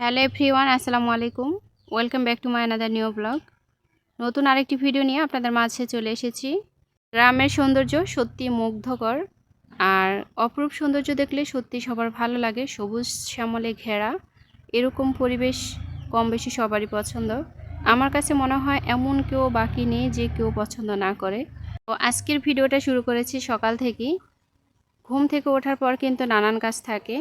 Hello everyone, আসসালামু আলাইকুম। Welcome back to my another new blog. নতুন আরেকটি ভিডিও নিয়ে আপনাদের মাঝে চলে এসেছি। গ্রামের সৌন্দর্য সত্যি মুগ্ধকর, আর অপরূপ সৌন্দর্য দেখলে সত্যি সবার ভালো লাগে। সবুজ শ্যামলে ঘেরা এরকম পরিবেশ কম বেশি সবারই পছন্দ। আমার কাছে মনে হয় এমন কেউ বাকি নেই যে কেউ পছন্দ না করে। তো আজকের ভিডিওটা শুরু করেছি সকাল থেকেই। ঘুম থেকে ওঠার পর কিন্তু নানান কাজ থাকে।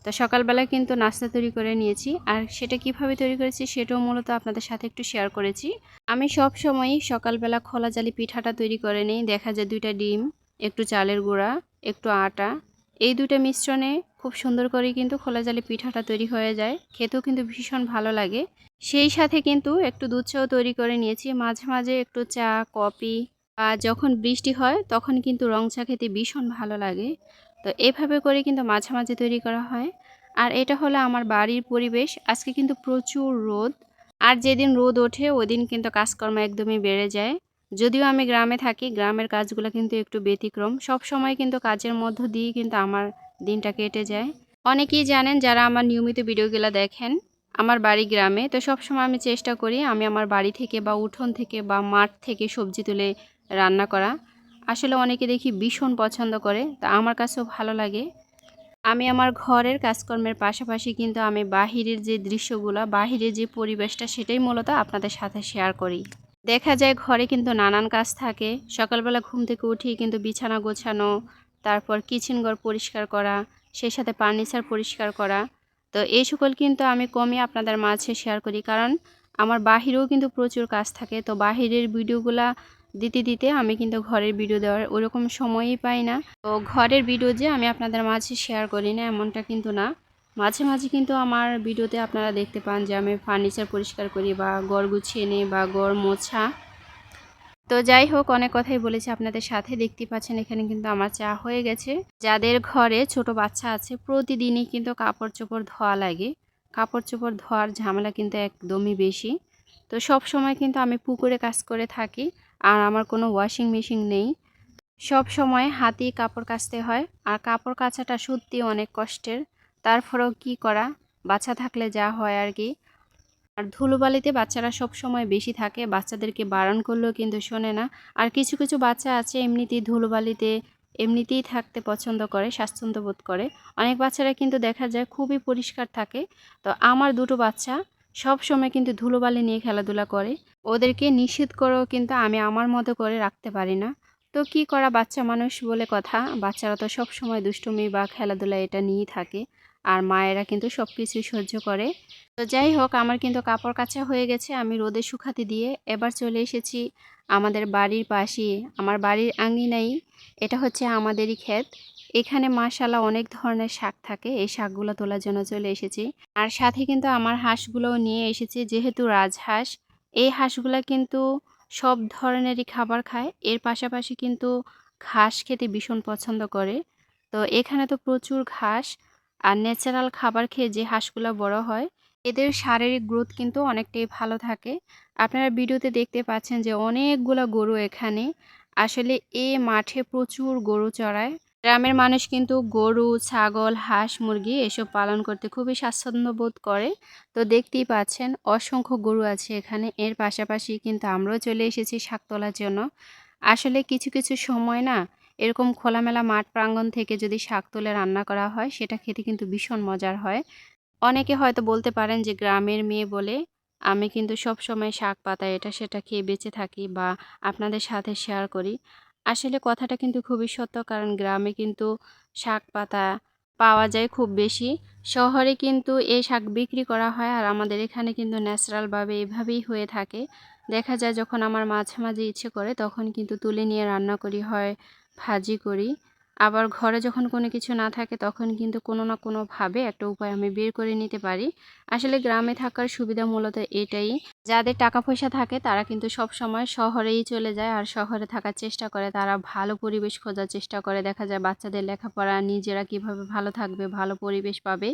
তো সকালবেলা কিন্তু নাস্তা তৈরি করে নিয়েছি, আর সেটা কিভাবে তৈরি করেছি সেটাও মূলত আপনাদের সাথে একটু শেয়ার করেছি। আমি সব সময়ই সকালবেলা খোলা জালি পিঠাটা তৈরি করে নিই। দেখা যায় 2টা ডিম, একটু চালের গুঁড়া, একটু আটা, এই 2টা মিশ্রণে খুব সুন্দর করে কিন্তু খোলা জালি পিঠাটা তৈরি হয়ে যায়। খেতেও কিন্তু ভীষণ ভালো লাগে। সেই সাথে কিন্তু একটু দুধ চাও তৈরি করে নিয়েছি। মাঝে মাঝে একটু চা, কফি, আর যখন বৃষ্টি হয় তখন কিন্তু রং চা খেতে ভীষণ ভালো লাগে। তো এভাবে করে কিন্তু মাঝে মাঝে তৈরি করা হয়। আর এটা হলো আমার বাড়ির পরিবেশ। আজকে কিন্তু প্রচুর রোদ, আর যেদিন রোদ ওঠে ওই দিন কিন্তু কাজকর্ম একদমই বেড়ে যায়। যদিও আমি গ্রামে থাকি, গ্রামের কাজগুলো কিন্তু একটু ব্যতিক্রম। সব সময় কিন্তু কাজের মধ্য দিয়ে কিন্তু আমার দিনটা কেটে যায়। অনেকেই জানেন যারা আমার নিয়মিত ভিডিওগুলো দেখেন, আমার বাড়ি গ্রামে। তো সবসময় আমি চেষ্টা করি আমি আমার বাড়ি থেকে বা উঠোন থেকে বা মাঠ থেকে সবজি তুলে রান্না করা। আসলে অনেকে দেখি ভীষণ পছন্দ করে, তা আমার কাছেও ভালো লাগে। আমি আমার ঘরের কাজকর্মের পাশাপাশি কিন্তু আমি বাহিরের যে দৃশ্যগুলো, বাহিরের যে পরিবেশটা, সেটাই মূলত আপনাদের সাথে শেয়ার করি। দেখা যায় ঘরে কিন্তু নানান কাজ থাকে। সকালবেলা ঘুম থেকে উঠেই কিন্তু বিছানা গোছানো, তারপর কিচেন ঘর পরিষ্কার করা, সেই সাথে ফার্নিচার পরিষ্কার করা। তো এই সকল কিন্তু আমি কমই আপনাদের মাঝে শেয়ার করি, কারণ আমার বাহিরেও কিন্তু প্রচুর কাজ থাকে। তো বাহিরের ভিডিওগুলা দিতে দিতে আমি কিন্তু ঘরের ভিডিও দেওয়ার ওরকম সময়ই পাই না। তো ঘরের ভিডিও যে আমি আপনাদের মাঝে শেয়ার করি না এমনটা কিন্তু না। মাঝে মাঝে কিন্তু আমার ভিডিওতে আপনারা দেখতে পান যে আমি ফার্নিচার পরিষ্কার করি বা ঘর গুছিয়ে নিই বা ঘর মোছা। তো যাই হোক, অনেক কথাই বলেছি আপনাদের সাথে। দেখতে পাচ্ছেন এখানে কিন্তু আমার চা হয়ে গেছে। যাদের ঘরে ছোট বাচ্চা আছে প্রতিদিনই কিন্তু কাপড় চোপড় ধোয়া লাগে। কাপড় চোপড় ধোয়ার ঝামেলা কিন্তু একদমই বেশি। তো সব সময় কিন্তু আমি পুকুরে কাজ করে থাকি, আর আমার কোনো ওয়াশিং মেশিন নেই। সব সময় হাতেই কাপড় কাচতে হয়, আর কাপড় কাচাটা সত্যি অনেক কষ্টের। তারপরেও কি করা, বাচ্চা থাকলে যা হয় আর কি। আর ধুলোবালিতে বাচ্চারা সব সময় বেশি থাকে, বাচ্চাদেরকে বারণ করলেও কিন্তু শোনে না। আর কিছু কিছু বাচ্চা আছে এমনিতেই ধুলোবালিতে এমনিতেই থাকতে পছন্দ করে, স্বাচ্ছন্দ্য বোধ করে। অনেক বাচ্চারা কিন্তু দেখা যায় খুবই পরিষ্কার থাকে। তো আমার 2টো বাচ্চা সব সময় কিন্তু ধুলোবালি নিয়ে খেলাধুলা করে। ওদেরকে নিষেধ করেও কিন্তু আমি আমার মতো করে রাখতে পারি না। তো কি করা, বাচ্চা মানুষ বলে কথা, বাচ্চারা তো সব সময় দুষ্টুমি বা খেলাধুলা এটা নিয়েই থাকে। আর মায়েরা কিন্তু সব কিছুই সহ্য করে। তো যাই হোক, আমার কিন্তু কাপড় কাচা হয়ে গেছে। আমি রোদে শুকাতে দিয়ে এবার চলে এসেছি আমাদের বাড়ির পাশে, আমার বাড়ির আঙিনাই। এটা হচ্ছে আমাদেরই ক্ষেত। এখানে মাশাআল্লাহ অনেক ধরনের শাক থাকে, এই শাকগুলো তোলার জন্য চলে এসেছি। আর সাথে কিন্তু আমার হাঁসগুলোও নিয়ে এসেছি, যেহেতু রাজহাঁস। এই হাঁসগুলা কিন্তু সব ধরনেরই খাবার খায়, এর পাশাপাশি কিন্তু ঘাস খেতে ভীষণ পছন্দ করে। তো এখানে তো প্রচুর ঘাস, আর ন্যাচারাল খাবার খেয়ে যে হাঁসগুলো বড় হয় এদের শারীরিক গ্রোথ কিন্তু অনেকটাই ভালো থাকে। আপনারা ভিডিওতে দেখতে পাচ্ছেন যে অনেকগুলো গরু এখানে। আসলে এই মাঠে প্রচুর গরু চড়ায়। গ্রামের মানুষ কিন্তু গরু, ছাগল, হাঁস, মুরগি এসব পালন করতে খুবই স্বাচ্ছন্দ্য বোধ করে। তো দেখতেই পাচ্ছেন অসংখ্য গরু আছে এখানে। এর পাশাপাশি কিন্তু আমরাও চলে এসেছি শাক তোলার জন্য। আসলে কিছু কিছু সময় না, এরকম খোলামেলা মাঠ প্রাঙ্গণ থেকে যদি শাক তুলে রান্না করা হয় সেটা খেতে কিন্তু ভীষণ মজার হয়। অনেকে হয়তো বলতে পারেন যে গ্রামের মেয়ে বলে আমি কিন্তু সব সময় শাক পাতা এটা সেটা খেয়ে বেঁচে থাকি বা আপনাদের সাথে শেয়ার করি। আসলে কথাটা কিন্তু খুবই সত্য, কারণ গ্রামে কিন্তু শাক পাতা পাওয়া যায় খুব বেশি। শহরে কিন্তু এই শাক বিক্রি করা হয়, আর আমাদের এখানে কিন্তু ন্যাচারালভাবে এভাবেই হয়ে থাকে। দেখা যায় যখন আমার মাঝে মাঝে ইচ্ছে করে তখন কিন্তু তুলে নিয়ে রান্না করি, হয় ভাজি করি। আবার ঘরে যখন কোনো কিছু না থাকে তখন কিন্তু কোনো না কোনোভাবে একটা উপায় আমি বের করে নিতে পারি। আসলে গ্রামে থাকার সুবিধা মূলত এটাই। যাদের টাকা পয়সা থাকে তারা কিন্তু সব সময় শহরেই চলে যায়, আর শহরে থাকার চেষ্টা করে। তারা ভালো পরিবেশ খোঁজার চেষ্টা করে। দেখা যায় বাচ্চাদের লেখাপড়া, নিজেরা কিভাবে ভালো থাকবে, ভালো পরিবেশ পাবে,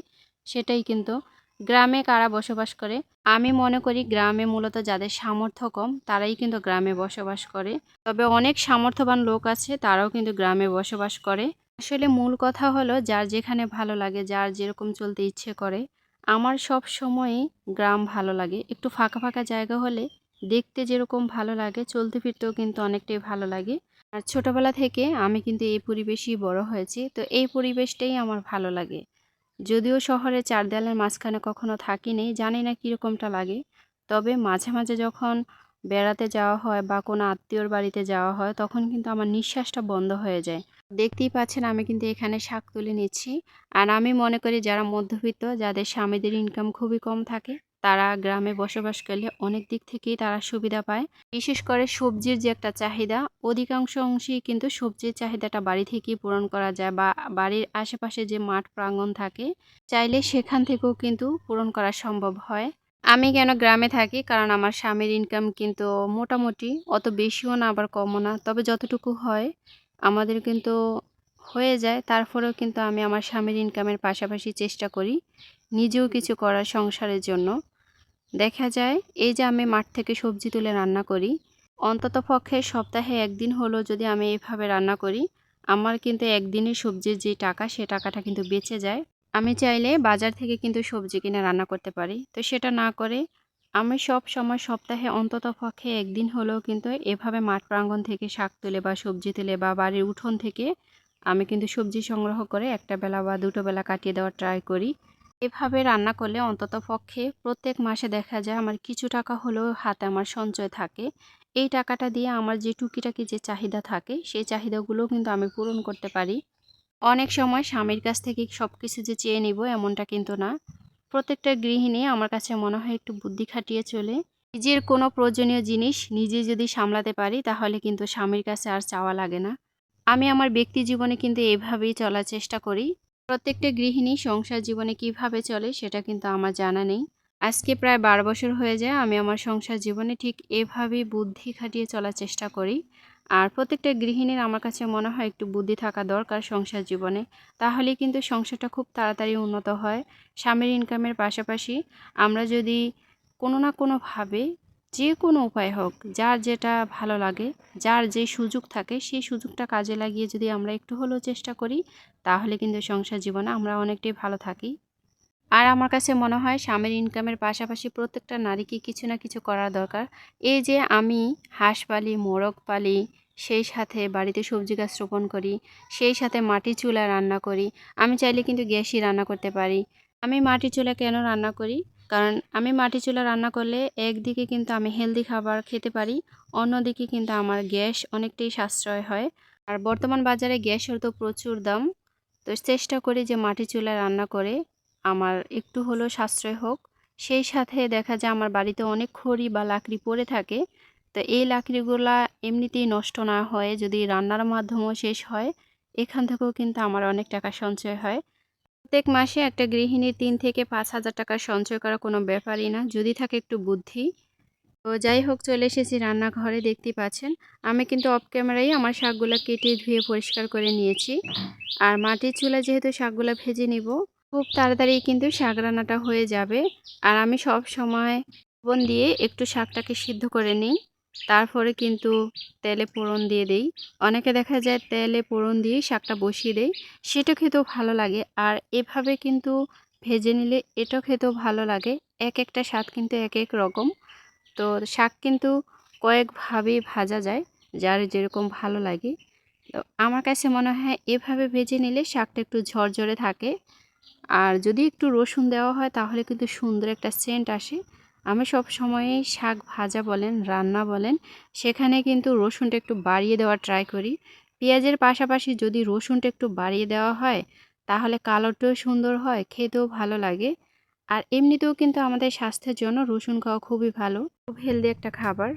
সেটাই কিন্তু। গ্রামে কারা বসবাস করে, আমি মনে করি গ্রামে মূলত যাদের সামর্থ্য কম তারাই কিন্তু গ্রামে বসবাস করে। তবে অনেক সামর্থ্যবান লোক আছে তারাও কিন্তু গ্রামে বসবাস করে। আসলে মূল কথা হলো যার যেখানে ভালো লাগে, যার যেরকম চলতে ইচ্ছে করে। আমার সব সময়ই গ্রাম ভালো লাগে। একটু ফাঁকা, ফাঁকা জায়গা হলে দেখতে যেরকম ভালো লাগে, চলতে ফিরতেও কিন্তু অনেকটাই ভালো লাগে। আর ছোটবেলা থেকে আমি কিন্তু এই পরিবেশেই বড় হয়েছি। তো এই পরিবেশটাই আমার ভালো লাগে। যদিও শহরের ৪ দেয়ালের মাঝখানে কখনো থাকিনি, জানি না কীরকমটা লাগে। তবে মাঝে, মাঝে যখন বেড়াতে যাওয়া হয় বা কোনো আত্মীয়র বাড়িতে যাওয়া হয়, তখন কিন্তু আমার নিঃশ্বাসটা বন্ধ হয়ে যায়। দেখতেই পাচ্ছেন আমি কিন্তু এখানে শাক তুলে নিচ্ছি। আর আমি মনে করি যারা মধ্যবিত্ত, যাদের স্বামীদের ইনকাম খুবই কম থাকে, তারা গ্রামে বসবাস করলে অনেক দিক থেকেই তারা সুবিধা পায়। বিশেষ করে সবজির যে একটা চাহিদা, অধিকাংশ অংশেই কিন্তু সবজির চাহিদাটা বাড়ি থেকেই পূরণ করা যায় বা বাড়ির আশেপাশে যে মাঠ প্রাঙ্গণ থাকে, চাইলে সেখান থেকেও কিন্তু পূরণ করা সম্ভব হয়। আমি কেন গ্রামে থাকি? কারণ আমার স্বামীর ইনকাম কিন্তু মোটামুটি অত বেশিও না আবার কমও না। তবে যতটুকু হয় আমাদের কিন্তু হয়ে যায়। তারপরেও কিন্তু আমি আমার স্বামীর ইনকামের পাশাপাশি চেষ্টা করি নিজেও কিছু করার সংসারের জন্য। দেখা যায় এই যে আমি মাঠ থেকে সবজি তুলে রান্না করি, অন্ততপক্ষে সপ্তাহে ১ দিন হলেও যদি আমি এভাবে রান্না করি, আমার কিন্তু একদিনের সবজির যে টাকা, সে টাকাটা কিন্তু বেঁচে যায়। আমি চাইলে বাজার থেকে কিন্তু সবজি কিনে রান্না করতে পারি। তো সেটা না করে আমি সবসময় সপ্তাহে অন্ততপক্ষে ১ দিন হলেও কিন্তু এভাবে মাঠ প্রাঙ্গণ থেকে শাক তুলে বা সবজি তুলে বা বাড়ির উঠোন থেকে আমি কিন্তু সবজি সংগ্রহ করে একটা বেলা বা দুটো বেলা কাটিয়ে দেওয়ার ট্রাই করি। এভাবে রান্না করলে অন্ততপক্ষে প্রত্যেক মাসে দেখা যায় আমার কিছু টাকা হলেও হাতে আমার সঞ্চয় থাকে। এই টাকাটা দিয়ে আমার যে টুকিটাকি যে চাহিদা থাকে, সেই চাহিদাগুলোও কিন্তু আমি পূরণ করতে পারি। অনেক সময় স্বামীর কাছ থেকে সবকিছু যে চেয়ে নিব এমনটা কিন্তু না। প্রত্যেকটা গৃহিণী আমার কাছে মনে হয় একটু বুদ্ধি খাটিয়ে চলে। নিজের কোনো প্রয়োজনীয় জিনিস নিজে যদি সামলাতে পারি তাহলে কিন্তু স্বামীর কাছে আর চাওয়া লাগে না। আমি আমার ব্যক্তি জীবনে কিন্তু এভাবেই চলার চেষ্টা করি। প্রত্যেকটা গৃহিণী সংসার জীবনে কিভাবে চলে সেটা কিন্তু আমার জানা নেই। আজকে প্রায় ১২ বছর হয়ে যায় আমি আমার সংসার জীবনে ঠিক এভাবেই বুদ্ধি খাটিয়ে চলার চেষ্টা করি। আর প্রত্যেকটা গৃহিণীর আমার কাছে মনে হয় একটু বুদ্ধি থাকা দরকার সংসার জীবনে। তাহলেই কিন্তু সংসারটা খুব তাড়াতাড়ি উন্নত হয়। স্বামীর ইনকামের পাশাপাশি আমরা যদি কোনো না কোনোভাবে যে কোনো উপায় হোক, যার যেটা ভালো লাগে, যার যে সুযোগ থাকে সেই সুযোগটা কাজে লাগিয়ে যদি আমরা একটু হলেও চেষ্টা করি, তাহলে কিন্তু সংসার জীবনে আমরা অনেকটাই ভালো থাকি। আর আমার কাছে মনে হয় স্বামীর ইনকামের পাশাপাশি প্রত্যেকটা নারীকে কিছু না কিছু করা দরকার। এই যে আমি হাঁস পালি, মোরগ পালি, সেই সাথে বাড়িতে সবজি গাছ রোপণ করি, সেই সাথে মাটির চুলায় রান্না করি। আমি চাইলে কিন্তু গ্যাসেই রান্না করতে পারি। আমি মাটির চুলায় কেন রান্না করি? কারণ আমি মাটির চুলায় রান্না করলে একদিকে কিন্তু আমি হেলদি খাবার খেতে পারি, অন্যদিকে কিন্তু আমার গ্যাস অনেকটাই সাশ্রয় হয়। আর বর্তমান বাজারে গ্যাসের তো প্রচুর দাম। তো চেষ্টা করি যে মাটির চুলায় রান্না করে আমার একটু হলেও সাশ্রয় হোক। সেই সাথে দেখা যায় আমার বাড়িতে অনেক খড়ি বা লাকড়ি পড়ে থাকে। তো এই লাকড়িগুলা এমনিতেই নষ্ট না হয়ে যদি রান্নার মাধ্যমেও শেষ হয়, এখান থেকেও কিন্তু আমার অনেক টাকা সঞ্চয় হয়। প্রত্যেক মাসে একটা গৃহিণীর ৩ থেকে ৫,০০০ টাকা সঞ্চয় করা কোনো ব্যাপারই না, যদি থাকে একটু বুদ্ধি। তো যাই হোক চলে এসেছি রান্নাঘরে, দেখতেই পাচ্ছেন। আমি কিন্তু অফ ক্যামেরায় আমার শাকগুলা কেটে ধুয়ে পরিষ্কার করে নিয়েছি। আর মাটির চুলায় যেহেতু শাকগুলা ভেজে নিব, খুব তাড়াতাড়ি কিন্তু শাক রান্নাটা হয়ে যাবে। আর আমি সব সময় লবণ দিয়ে একটু শাকটাকে সিদ্ধ করে নিই। তারপরে কিন্তু তেলে ফোড়ন দিয়ে দেই। অনেকে দেখা যায় তেলে ফোড়ন দিয়ে শাকটা বসিয়ে দেয়। সেটা খেতেও ভালো লাগে। আর এভাবে কিন্তু ভেজে নিলে এটাও খেতেও ভালো লাগে। একেকটা স্বাদ কিন্তু একেক রকম। তো শাক কিন্তু কয়েকভাবেই ভাজা যায়, যার যেরকম ভালো লাগে। তো আমার কাছে মনে হয় এভাবে ভেজে নিলে শাকটা একটু ঝরঝরে থাকে। আর যদি একটু রসুন দেওয়া হয় তাহলে কিন্তু সুন্দর একটা সেন্ট আসে। আমি সবসময়ই শাক ভাজা বলেন, রান্না বলেন, সেখানে কিন্তু রসুনটা একটু বাড়িয়ে দেওয়ার ট্রাই করি। পেঁয়াজের পাশাপাশি যদি রসুনটা একটু বাড়িয়ে দেওয়া হয়, তাহলে কালারটাও সুন্দর হয়, খেতেও ভালো লাগে। আর এমনিতেও কিন্তু আমাদের স্বাস্থ্যের জন্য রসুন খাওয়া খুবই ভালো, খুব হেলদি একটা খাবার।